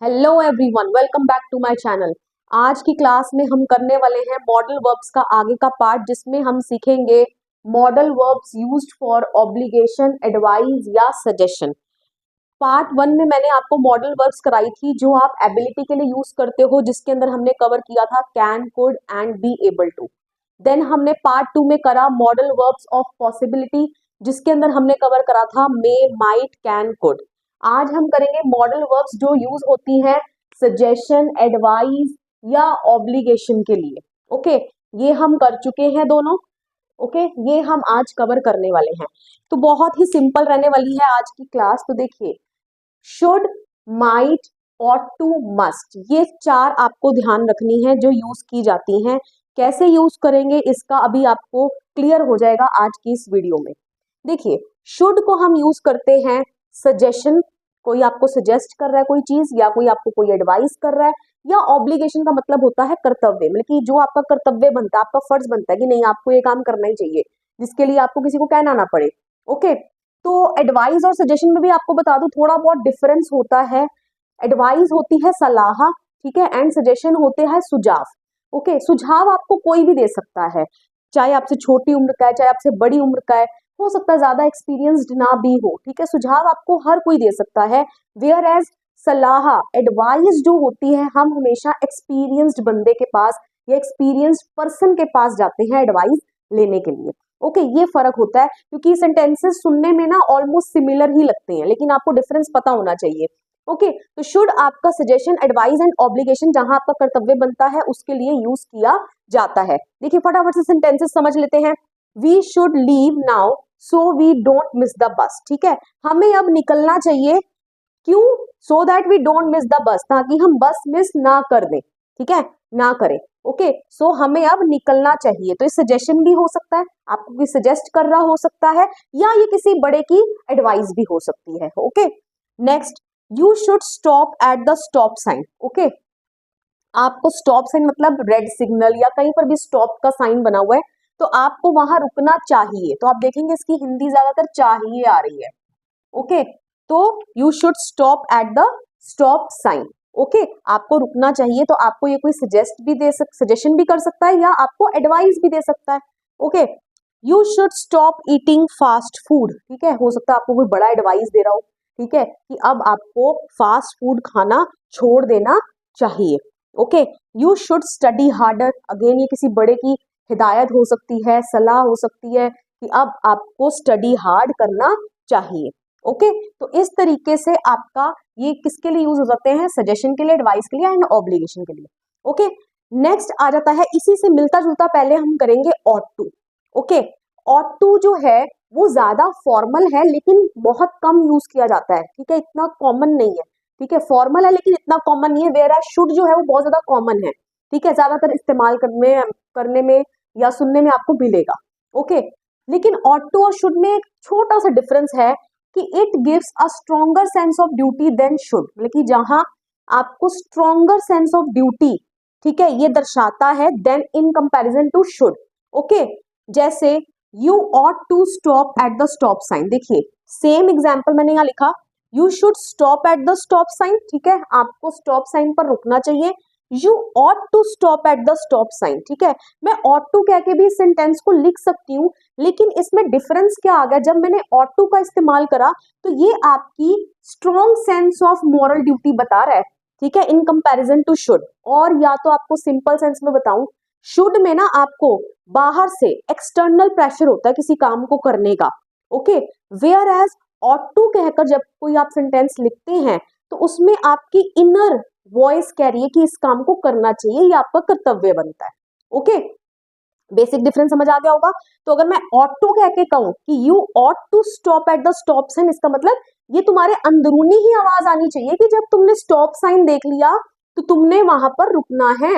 Hello everyone, welcome back to my channel. आज की class में हम करने वाले हैं मॉडल वर्ब्स का आगे का पार्ट, जिसमें हम सीखेंगे modal verbs used for obligation, advice या सजेशन। पार्ट 1 में मैंने आपको मॉडल वर्ब्स कराई थी जो आप एबिलिटी के लिए यूज करते हो, जिसके अंदर हमने कवर किया था can, could and be able to. Then हमने पार्ट 2 में करा मॉडल वर्ब्स ऑफ पॉसिबिलिटी, जिसके अंदर हमने कवर करा था मे, माइट, कैन, कुड। आज हम करेंगे मॉडल वर्ब्स जो यूज होती हैं सजेशन, एडवाइस या ऑब्लिगेशन के लिए। ओके, ये हम कर चुके हैं दोनों। ओके, ये हम आज कवर करने वाले हैं। तो बहुत ही सिंपल रहने वाली है आज की क्लास। तो देखिए, should, might, ought to, must, ये चार आपको ध्यान रखनी है जो यूज की जाती हैं। कैसे यूज करेंगे इसका अभी आपको क्लियर हो जाएगा आज की इस वीडियो में। देखिए, शुड को हम यूज करते हैं सजेशन, कोई आपको सजेस्ट कर रहा है कोई चीज, या कोई आपको कोई एडवाइस कर रहा है, या ऑब्लिगेशन का मतलब होता है कर्तव्य, मतलब कि जो आपका कर्तव्य बनता है, आपका फर्ज बनता है कि नहीं आपको ये काम करना ही चाहिए, जिसके लिए आपको किसी को कहना ना पड़े। ओके, तो एडवाइस और सजेशन में भी आपको बता दूं थोड़ा बहुत डिफरेंस होता है। एडवाइस होती है सलाह, ठीक है, एंड सजेशन होते हैं सुझाव। ओके, सुझाव आपको कोई भी दे सकता है, चाहे आपसे छोटी उम्र का है, चाहे आपसे बड़ी उम्र का है, हो सकता है ज्यादा एक्सपीरियंस्ड ना भी हो, ठीक है। सुझाव आपको हर कोई दे सकता है, वेयर एज सलाह, एडवाइस जो होती है, हम हमेशा एक्सपीरियंस्ड बंदे के पास या एक्सपीरियंस्ड पर्सन के पास जाते हैं एडवाइस लेने के लिए। ओके, ये फर्क होता है, क्योंकि सेंटेंसेस सुनने में ना ऑलमोस्ट सिमिलर ही लगते हैं, लेकिन आपको डिफरेंस पता होना चाहिए। ओके, तो शुड आपका सजेशन, एडवाइस एंड ऑब्लिगेशन, जहां आपका कर्तव्य बनता है उसके लिए यूज किया जाता है। देखिए, फटाफट से सेंटेंसेस समझ लेते हैं। We should leave now so we don't miss the bus, ठीक है, हमें अब निकलना चाहिए, क्यों? So that we don't miss the bus, ताकि हम बस मिस ना कर दें, ठीक है, ना करें। ओके, सो हमें अब निकलना चाहिए। तो ये सजेशन भी हो सकता है, आपको कोई सजेस्ट कर रहा हो सकता है, या ये किसी बड़े की एडवाइस भी हो सकती है। Okay, next, you should stop at the stop sign. Okay, आपको स्टॉप साइन मतलब रेड सिग्नल या कहीं पर भी स्टॉप का साइन बना हुआ है, तो आपको वहां रुकना चाहिए। तो आप देखेंगे इसकी हिंदी ज्यादातर चाहिए आ रही है। ओके, तो you should stop at the stop sign. Okay, आपको रुकना चाहिए, तो आपको ये कोई सजेशन भी कर सकता है, या आपको एडवाइस भी दे सकता है। Okay, you should stop eating fast food, ठीक है, हो सकता है आपको कोई बड़ा एडवाइस दे रहा हो, ठीक है, कि अब आपको फास्ट फूड खाना छोड़ देना चाहिए। Okay, you should study harder, again ये किसी बड़े की हिदायत हो सकती है, सलाह हो सकती है कि अब आपको स्टडी हार्ड करना चाहिए। ओके, तो इस तरीके से आपका ये किसके लिए यूज हो सकते हैं, सजेशन के लिए, एडवाइस के लिए एंड ऑब्लिगेशन के लिए। ओके, नेक्स्ट आ जाता है, इसी से मिलता जुलता, पहले हम करेंगे ought to. Okay, ought to जो है वो ज्यादा फॉर्मल है, लेकिन बहुत कम यूज किया जाता है, ठीक है, इतना कॉमन नहीं है, ठीक है, फॉर्मल है लेकिन इतना कॉमन नहीं है। वेयर एज शुड जो है वो बहुत ज्यादा कॉमन है, ठीक है, ज्यादातर इस्तेमाल करने में या सुनने में आपको मिलेगा। ओके, लेकिन ऑट टू और शुड में एक छोटा सा डिफरेंस है कि it gives a stronger sense of duty than should, मतलब कि जहां आपको स्ट्रॉन्गर सेंस ऑफ ड्यूटी, ठीक है, ये दर्शाता है then in comparison to should. Okay, जैसे you ought to stop at the stop sign. देखिए, सेम एग्जांपल मैंने यहाँ लिखा, you should stop at the stop sign, ठीक है, आपको स्टॉप साइन पर रुकना चाहिए। You ought to stop at the stop sign, ठीक है, मैं ऑट टू कह के भी इस सेंटेंस को लिख सकती हूँ, लेकिन इसमें डिफरेंस क्या आ गया, जब मैंने ऑट टू का इस्तेमाल करा तो ये आपकी strong sense of moral duty बता रहा है, ठीक है, इन कंपैरिजन टू शुड। और या तो आपको सिंपल सेंस में बताऊं, शुड में ना आपको बाहर से एक्सटर्नल प्रेशर होता है किसी काम को करने का। Okay, whereas ought to कहकर जब कोई आप सेंटेंस लिखते हैं तो उसमें आपकी इनर वॉइस कह रही है कि इस काम को करना चाहिए, ये आपका कर्तव्य बनता है। ओके, बेसिक डिफरेंस समझ आ गया होगा। तो अगर मैं ऑट टू कह के कहूं कि you ought to stop at the stop sign, इसका मतलब ये तुम्हारे अंदरूनी ही आवाज आनी चाहिए कि जब तुमने स्टॉप साइन देख लिया तो तुमने वहां पर रुकना है।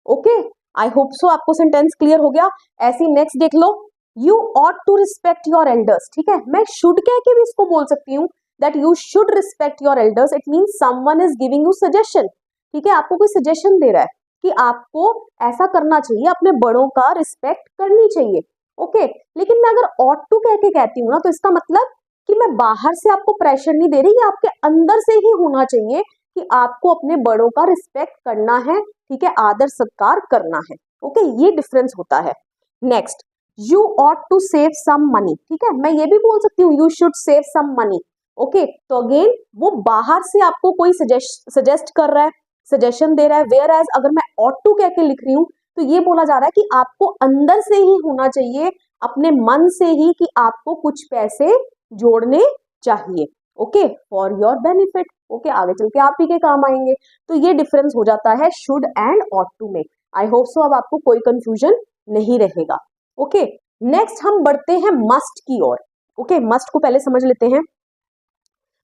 ओके, आई होप सो आपको सेंटेंस क्लियर हो गया। ऐसी नेक्स्ट देख लो, you ought to respect your elders, ठीक है, मैं शुड कह के भी इसको बोल सकती हूँ that you should respect your elders. It means someone is giving you suggestion, ठीक है, आपको कोई सजेशन दे रहा है कि आपको ऐसा करना चाहिए, अपने बड़ों का रिस्पेक्ट करनी चाहिए। ओके, लेकिन मैं अगर ऑट टू कह के कहती हूँ ना, तो इसका मतलब कि मैं बाहर से आपको प्रेशर नहीं दे रही, ये आपके अंदर से ही होना चाहिए कि आपको अपने बड़ों का रिस्पेक्ट करना है, ठीक है, आदर सत्कार करना है। ओके, ये डिफरेंस होता है। Next, you ought to save some money, ठीक है, मैं ये भी बोल सकती हूँ you should save some money. Okay, तो अगेन वो बाहर से आपको कोई सजेस्ट कर रहा है, सजेशन दे रहा है, वेयर एज अगर मैं ऑट टू कह के लिख रही हूँ तो ये बोला जा रहा है कि आपको अंदर से ही होना चाहिए, अपने मन से ही, कि आपको कुछ पैसे जोड़ने चाहिए। Okay, for your benefit. Okay, आगे चल के आप ही के काम आएंगे। तो ये डिफरेंस हो जाता है शुड एंड ऑट टू में। आई होप सो अब आपको कोई कंफ्यूजन नहीं रहेगा। ओके, नेक्स्ट हम बढ़ते हैं मस्ट की ओर। ओके, मस्ट को पहले समझ लेते हैं।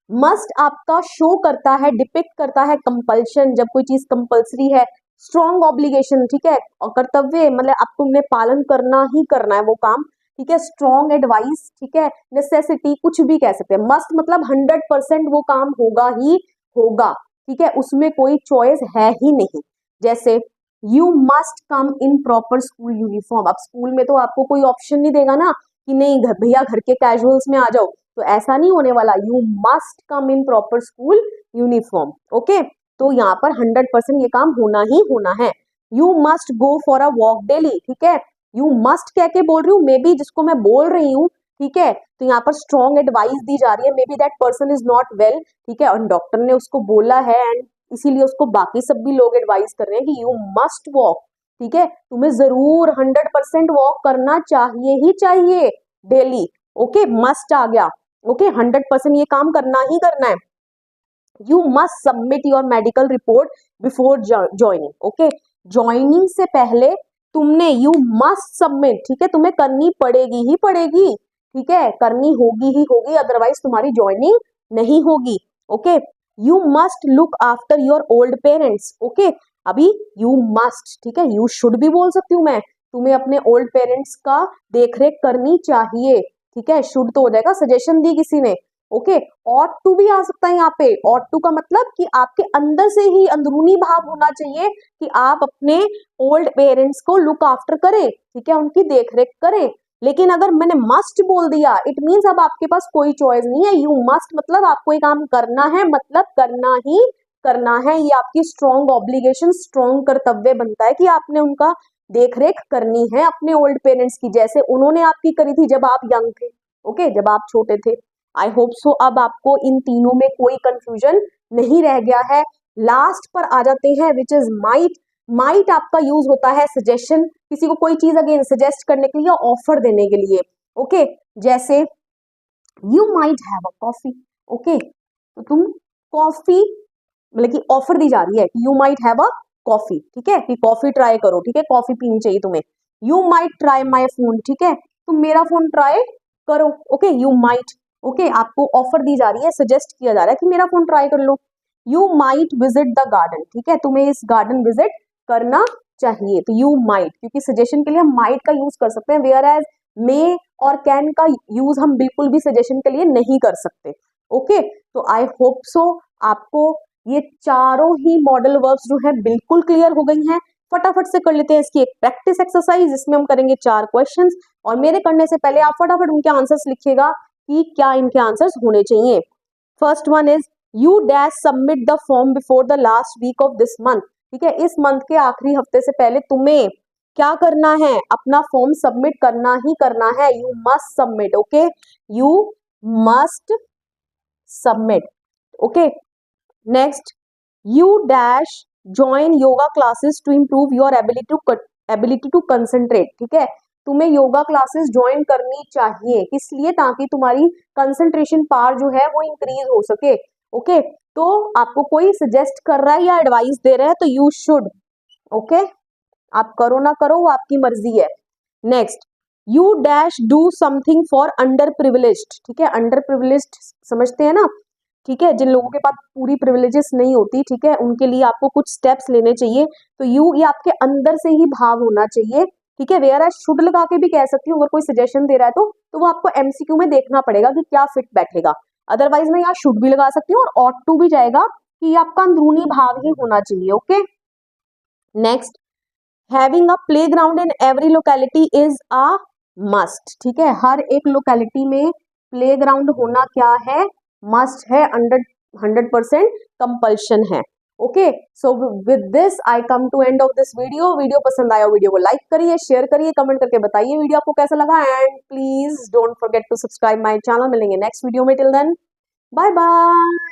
मस्ट आपका शो करता है, डिपिक्ट करता है कंपल्शन, जब कोई चीज कंपल्सरी है, स्ट्रॉन्ग ऑब्लिगेशन, ठीक है, और कर्तव्य, मतलब आपको उन्हें पालन करना ही करना है वो काम, ठीक है, स्ट्रॉन्ग एडवाइस, ठीक है, नेसेसिटी, कुछ भी कह सकते हैं। मस्ट मतलब 100% वो काम होगा ही होगा, ठीक है, उसमें कोई चॉइस है ही नहीं। जैसे you must come in proper school uniform, अब स्कूल में तो आपको कोई ऑप्शन नहीं देगा ना कि नहीं भैया घर के कैजुअल्स में आ जाओ, तो ऐसा नहीं होने वाला। You must come in proper school uniform. Okay, तो यहाँ पर 100% ये काम होना ही होना है। You must go for a walk daily, ठीक है, यू मस्ट कह के बोल रही हूँ, मे बी जिसको मैं बोल रही हूँ, ठीक है, तो यहाँ पर स्ट्रॉन्ग एडवाइस दी जा रही है, may be that person is not well, ठीक है, और डॉक्टर ने उसको बोला है एंड इसीलिए उसको बाकी सब भी लोग एडवाइस कर रहे हैं कि यू मस्ट वॉक, ठीक है, तुम्हें जरूर 100% वॉक करना चाहिए ही चाहिए डेली। ओके, मस्ट आ गया। ओके, 100% ये काम करना ही करना है। You must submit your medical report before joining. Okay, joining से पहले तुमने यू मस्ट सबमिट, ठीक है, तुम्हें करनी पड़ेगी ही पड़ेगी, ठीक है, करनी होगी ही होगी, अदरवाइज तुम्हारी ज्वाइनिंग नहीं होगी। Okay, you must look after your old parents. Okay, अभी यू मस्ट, ठीक है, यू शुड भी बोल सकती हूँ मैं, तुम्हें अपने ओल्ड पेरेंट्स का देखरेख करनी चाहिए, ठीक है, शुड तो हो जाएगा, सजेशन दी किसी ने। ओके, ऑट टू भी आ सकता है यहाँ पे। ऑट टू का मतलब कि आपके अंदर से ही अंदरूनी भाव होना चाहिए कि आप अपने ओल्ड पेरेंट्स को लुक आफ्टर करें, ठीक है, उनकी देखरेख करें। लेकिन अगर मैंने मस्ट बोल दिया, इट मीन्स अब आपके पास कोई चॉइस नहीं है। यू मस्ट मतलब आपको ये काम करना है, मतलब करना ही करना है, ये आपकी स्ट्रॉन्ग ऑब्लिगेशन, स्ट्रॉन्ग कर्तव्य बनता है कि आपने उनका देखरेख करनी है अपने ओल्ड पेरेंट्स की, जैसे उन्होंने आपकी करी थी जब आप यंग थे। ओके, जब आप छोटे थे। आई होप सो अब आपको इन तीनों में कोई कंफ्यूजन नहीं रह गया है। लास्ट पर आ जाते हैं, विच इज माइट। माइट आपका यूज होता है सजेशन, किसी को कोई चीज अगेन सजेस्ट करने के लिए, ऑफर देने के लिए। ओके, जैसे you might have a coffee. Okay, तो तुम कॉफी, मतलब कि ऑफर दी जा रही है कि you might have a coffee, ठीक है, कि कॉफी ट्राई करो, ठीक है, कॉफी पीनी चाहिए तुम्हें। You might try my phone, ठीक है, तुम मेरा फोन ट्राई करो। ओके, यू माइट, ओके, आपको ऑफर दी जा रही है, सजेस्ट किया जा रहा है कि मेरा फोन ट्राई कर लो। You might visit the garden, ठीक है, तुम्हें इस गार्डन विजिट करना चाहिए, तो यू माइट, क्योंकि सजेशन के लिए हम माइट का यूज कर सकते हैं, वेयर एज मे और कैन का यूज हम बिल्कुल भी सजेशन के लिए नहीं कर सकते। ओके, तो आई होप सो आपको ये चारों ही मॉडल वर्ब्स जो है बिल्कुल क्लियर हो गई हैं। फटाफट से कर लेते हैं इसकी एक प्रैक्टिस एक्सरसाइज, इसमें हम करेंगे 4 क्वेश्चंस, और मेरे करने से पहले आप फटाफट उनके आंसर्स लिखिएगा कि क्या इनके आंसर्स होने चाहिए। First one is you dash submit the form before the last week of this month, ठीक है, इस मंथ के आखिरी हफ्ते से पहले तुम्हें क्या करना है, अपना फॉर्म सबमिट करना ही करना है। You must submit. Okay, you must submit. Okay, next, you dash join yoga classes to improve your ability to concentrate, ठीक है, तुम्हें योगा क्लासेस ज्वाइन करनी चाहिए, किस लिए, ताकि तुम्हारी कंसंट्रेशन पावर जो है वो इंक्रीज हो सके। ओके, तो आपको कोई सजेस्ट कर रहा है या एडवाइस दे रहा है तो यू शुड। ओके, आप करो ना करो वो आपकी मर्जी है। Next, you dash do something for under privileged, ठीक है, अंडर प्रिविलेज्ड समझते हैं ना, ठीक है, जिन लोगों के पास पूरी प्रिविलेजेस नहीं होती, ठीक है, उनके लिए आपको कुछ स्टेप्स लेने चाहिए, तो यू ये आपके अंदर से ही भाव होना चाहिए, ठीक है, वेयर एज शुड लगा के भी कह सकती हूँ, अगर कोई सजेशन दे रहा है तो वो आपको एमसीक्यू में देखना पड़ेगा कि क्या फिट बैठेगा, अदरवाइज मैं यहाँ शुड भी लगा सकती हूँ और ऑट टू भी जाएगा कि ये आपका अंदरूनी भाव ही होना चाहिए। Okay, next, having a playground in every locality is a must, ठीक है, हर एक लोकेलिटी में प्लेग्राउंड होना क्या है, मस्ट है, 100% कंपल्शन है। Okay, so with this I come to end of this video. Video पसंद आया, वीडियो को लाइक करिए, शेयर करिए, कमेंट करके बताइए वीडियो आपको कैसा लगा, and please don't forget to subscribe my channel. मिलेंगे नेक्स्ट वीडियो में, टिल देन बाय बाय।